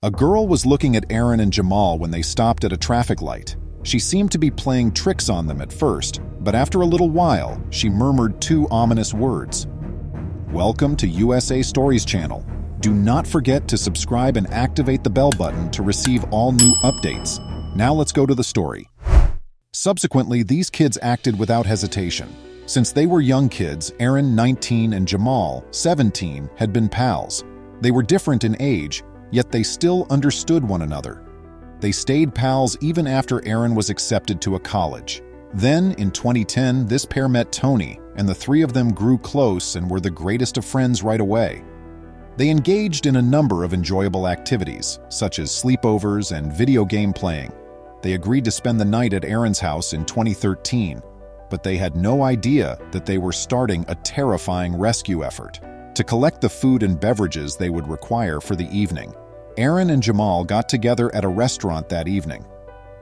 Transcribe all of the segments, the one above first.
A girl was looking at Aaron and Jamal when they stopped at a traffic light. She seemed to be playing tricks on them at first, but after a little while, she murmured two ominous words. "Welcome to USA Stories channel. Do not forget to subscribe and activate the bell button to receive all new updates." Now let's go to the story. Subsequently, these kids acted without hesitation. Since they were young kids, Aaron, 19, and Jamal, 17, had been pals. They were different in age, yet they still understood one another. They stayed pals even after Aaron was accepted to a college. Then, in 2010, this pair met Tony, and the three of them grew close and were the greatest of friends right away. They engaged in a number of enjoyable activities, such as sleepovers and video game playing. They agreed to spend the night at Aaron's house in 2013, but they had no idea that they were starting a terrifying rescue effort to collect the food and beverages they would require for the evening. Aaron and Jamal got together at a restaurant that evening.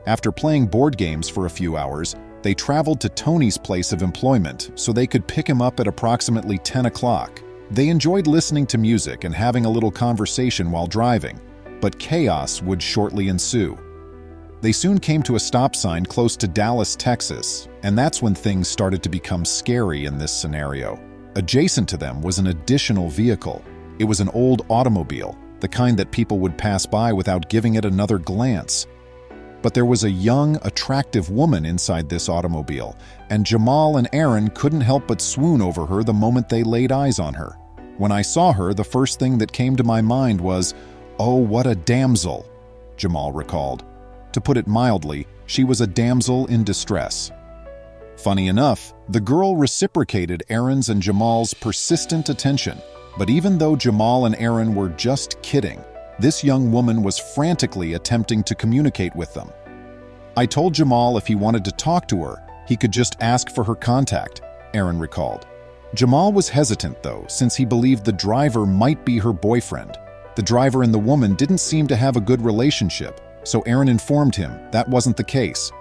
After playing board games for a few hours, they traveled to Tony's place of employment so they could pick him up at approximately 10 o'clock. They enjoyed listening to music and having a little conversation while driving, but chaos would shortly ensue. They soon came to a stop sign close to Dallas, Texas, and that's when things started to become scary in this scenario. Adjacent to them was an additional vehicle. It was an old automobile, the kind that people would pass by without giving it another glance. But there was a young, attractive woman inside this automobile, and Jamal and Aaron couldn't help but swoon over her the moment they laid eyes on her. When I saw her, the first thing that came to my mind was, "Oh, what a damsel," Jamal recalled. To put it mildly, she was a damsel in distress. Funny enough, the girl reciprocated Aaron's and Jamal's persistent attention. But even though Jamal and Aaron were just kidding, this young woman was frantically attempting to communicate with them. "I told Jamal if he wanted to talk to her, he could just ask for her contact," Aaron recalled. Jamal was hesitant, though, since he believed the driver might be her boyfriend. The driver and the woman didn't seem to have a good relationship, so Aaron informed him that wasn't the case.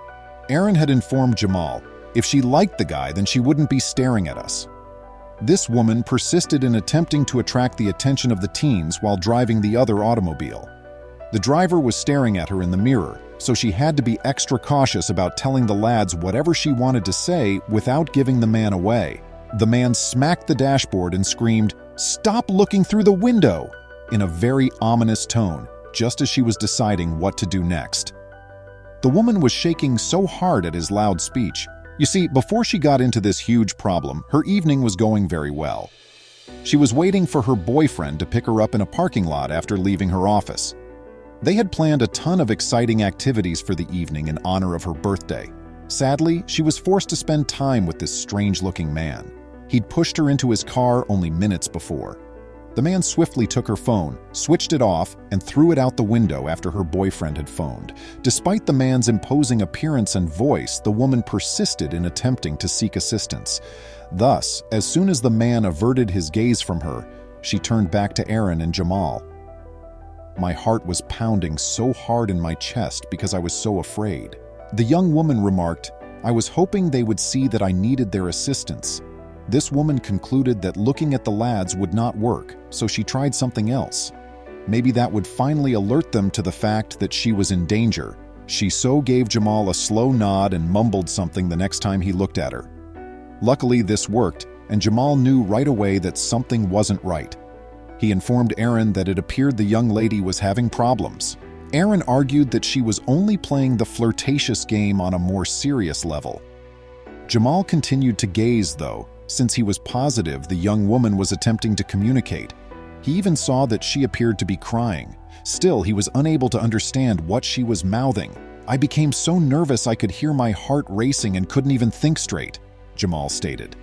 Aaron had informed Jamal, if she liked the guy, then she wouldn't be staring at us. This woman persisted in attempting to attract the attention of the teens while driving the other automobile. The driver was staring at her in the mirror, so she had to be extra cautious about telling the lads whatever she wanted to say without giving the man away. The man smacked the dashboard and screamed, "Stop looking through the window!" in a very ominous tone, just as she was deciding what to do next. The woman was shaking so hard at his loud speech. You see, before she got into this huge problem, her evening was going very well. She was waiting for her boyfriend to pick her up in a parking lot after leaving her office. They had planned a ton of exciting activities for the evening in honor of her birthday. Sadly, she was forced to spend time with this strange-looking man. He'd pushed her into his car only minutes before. The man swiftly took her phone, switched it off, and threw it out the window after her boyfriend had phoned. Despite the man's imposing appearance and voice, the woman persisted in attempting to seek assistance. Thus, as soon as the man averted his gaze from her, she turned back to Aaron and Jamal. My heart was pounding so hard in my chest because I was so afraid. The young woman remarked, "I was hoping they would see that I needed their assistance." This woman concluded that looking at the lads would not work, so she tried something else. Maybe that would finally alert them to the fact that she was in danger. She so gave Jamal a slow nod and mumbled something the next time he looked at her. Luckily, this worked, and Jamal knew right away that something wasn't right. He informed Aaron that it appeared the young lady was having problems. Aaron argued that she was only playing the flirtatious game on a more serious level. Jamal continued to gaze, though, since he was positive the young woman was attempting to communicate. He even saw that she appeared to be crying. Still, he was unable to understand what she was mouthing. "I became so nervous I could hear my heart racing and couldn't even think straight," Jamal stated.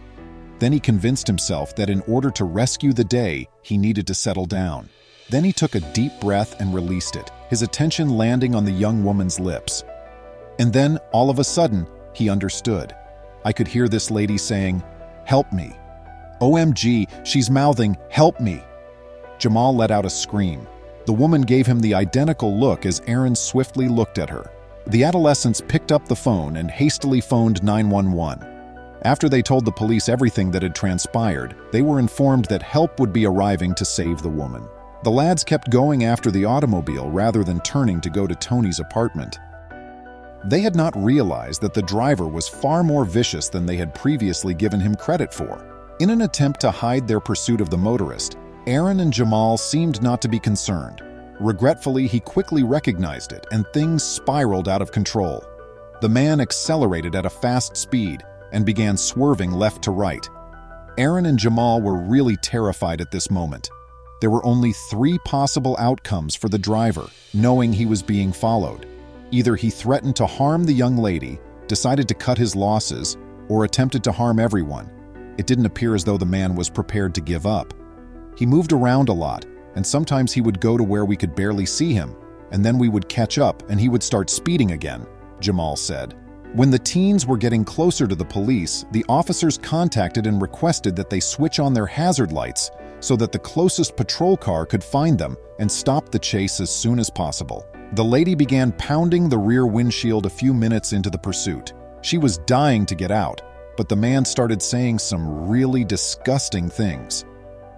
Then he convinced himself that in order to rescue the day, he needed to settle down. Then he took a deep breath and released it, his attention landing on the young woman's lips. And then, all of a sudden, he understood. I could hear this lady saying, "Help me. OMG, she's mouthing, 'Help me.'" Jamal let out a scream. The woman gave him the identical look as Aaron swiftly looked at her. The adolescents picked up the phone and hastily phoned 911. After they told the police everything that had transpired, they were informed that help would be arriving to save the woman. The lads kept going after the automobile rather than turning to go to Tony's apartment. They had not realized that the driver was far more vicious than they had previously given him credit for. In an attempt to hide their pursuit of the motorist, Aaron and Jamal seemed not to be concerned. Regretfully, he quickly recognized it, and things spiraled out of control. The man accelerated at a fast speed and began swerving left to right. Aaron and Jamal were really terrified at this moment. There were only 3 possible outcomes for the driver, knowing he was being followed. Either he threatened to harm the young lady, decided to cut his losses, or attempted to harm everyone. It didn't appear as though the man was prepared to give up. He moved around a lot, and sometimes he would go to where we could barely see him, and then we would catch up and he would start speeding again, Jamal said. When the teens were getting closer to the police, the officers contacted and requested that they switch on their hazard lights so that the closest patrol car could find them and stop the chase as soon as possible. The lady began pounding the rear windshield a few minutes into the pursuit. She was dying to get out, but the man started saying some really disgusting things.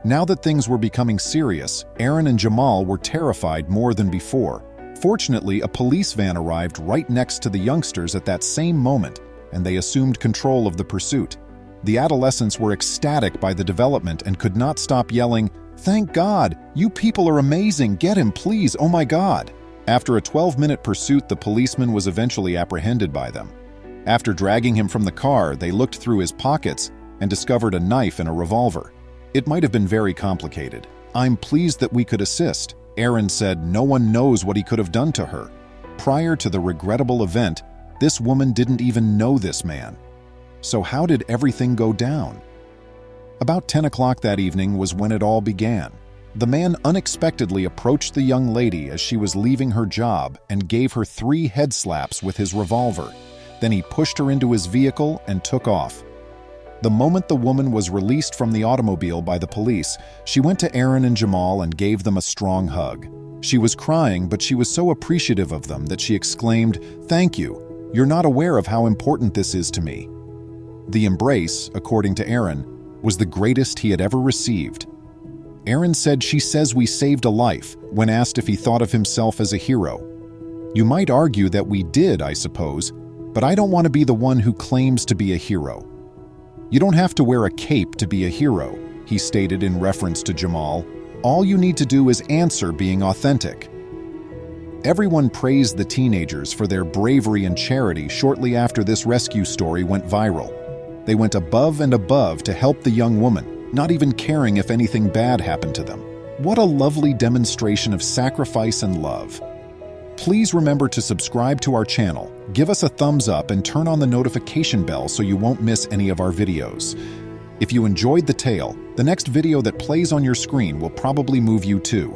Now that things were becoming serious, Aaron and Jamal were terrified more than before. Fortunately, a police van arrived right next to the youngsters at that same moment, and they assumed control of the pursuit. The adolescents were ecstatic by the development and could not stop yelling, "Thank God! You people are amazing! Get him, please! Oh my God!" After a 12-minute pursuit, the policeman was eventually apprehended by them. After dragging him from the car, they looked through his pockets and discovered a knife and a revolver. It might have been very complicated. "I'm pleased that we could assist," Aaron said. No one knows what he could have done to her. Prior to the regrettable event, this woman didn't even know this man. So how did everything go down? About 10 o'clock that evening was when it all began. The man unexpectedly approached the young lady as she was leaving her job and gave her 3 head slaps with his revolver. Then he pushed her into his vehicle and took off. The moment the woman was released from the automobile by the police, she went to Aaron and Jamal and gave them a strong hug. She was crying, but she was so appreciative of them that she exclaimed, "Thank you. You're not aware of how important this is to me." The embrace, according to Aaron, was the greatest he had ever received. Aaron said, "She says we saved a life," when asked if he thought of himself as a hero. "You might argue that we did, I suppose, but I don't want to be the one who claims to be a hero." "You don't have to wear a cape to be a hero," he stated in reference to Jamal. "All you need to do is answer being authentic." Everyone praised the teenagers for their bravery and charity shortly after this rescue story went viral. They went above and above to help the young woman, not even caring if anything bad happened to them. What a lovely demonstration of sacrifice and love. Please remember to subscribe to our channel, give us a thumbs up, and turn on the notification bell so you won't miss any of our videos. If you enjoyed the tale, the next video that plays on your screen will probably move you too.